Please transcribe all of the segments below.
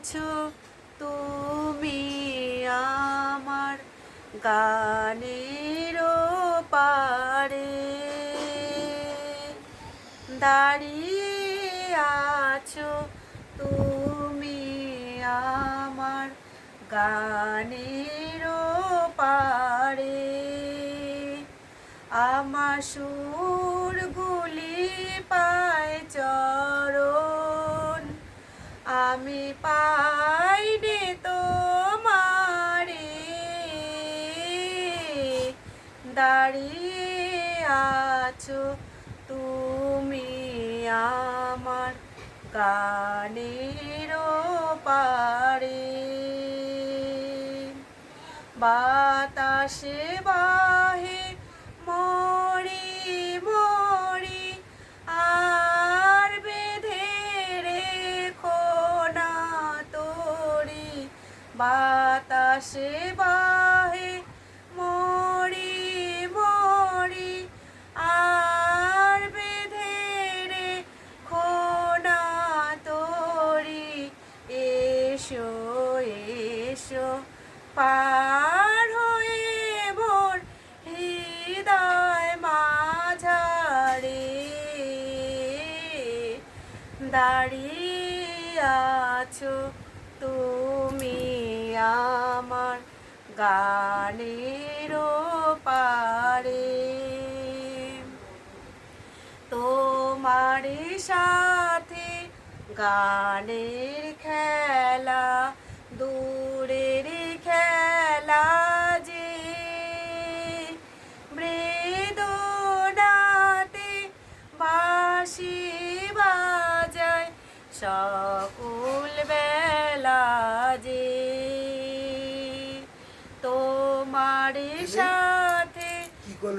আছো তুমি আমার গানের পারে, দাঁড়িয়ে আছো তুমি আমার গানের পারে। আমার সুরগুলি পায় চরণ, আমি পাইনি তোমারে, দাঁড়িয়ে আছো তুমি আমার গানের পারে। বাতাসে বাহে মরি মরি, আর বেঁধে রেখো না তোরি। বাতাসে বাহে মরি মরি, আর বেঁধে রেখো না তোরি। এসো এসো পার হয়ে মোর হৃদয় মাঝারে, দাঁড়িয়ে আছো তুমি আমার গানের পারে। তোমার সাথে গানের খেলা দূরের খেলা যে, বেদনাতে বাঁশি বাজায় সকল বেলা যে। তোমার সাথে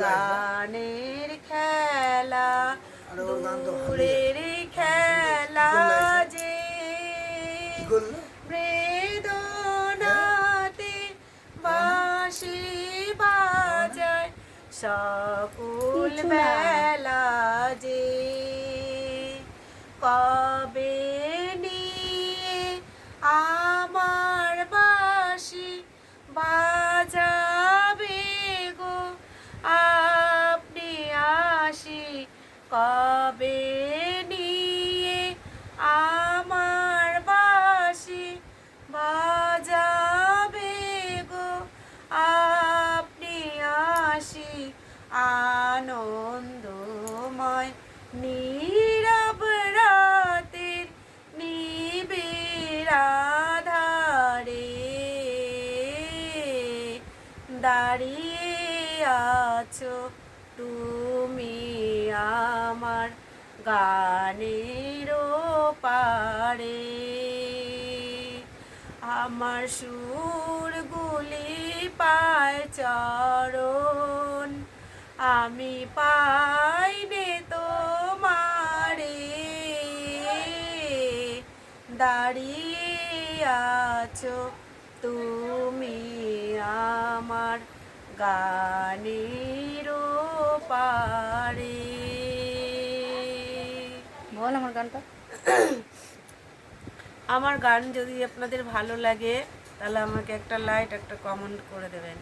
গানের খেলা দূরের খেলা যে, বেদনাতে বাঁশি বাজায় সকল বেলা যে। কবে নিয়ে আমার বাঁশি বাজাবে গো আপনি আসি, কবে নিয়ে আমার বাঁশি বাজাবে গো আপনি আসি। আনন্দময় নীরব রাতের নিবিড় আধারে, দাঁড়িয়ে আছো তুমি আমার গানের পারে। আমার সুরগুলি পায় চরণ, আমি পাইনি তোমারে, দাঁড়িয়ে আছো তুমি আমার গানের পারে। বল আমার গানটা। আমার গান যদি আপনাদের ভালো লাগে তাহলে আমাকে একটা লাইক একটা কমেন্ট করে দেবেন।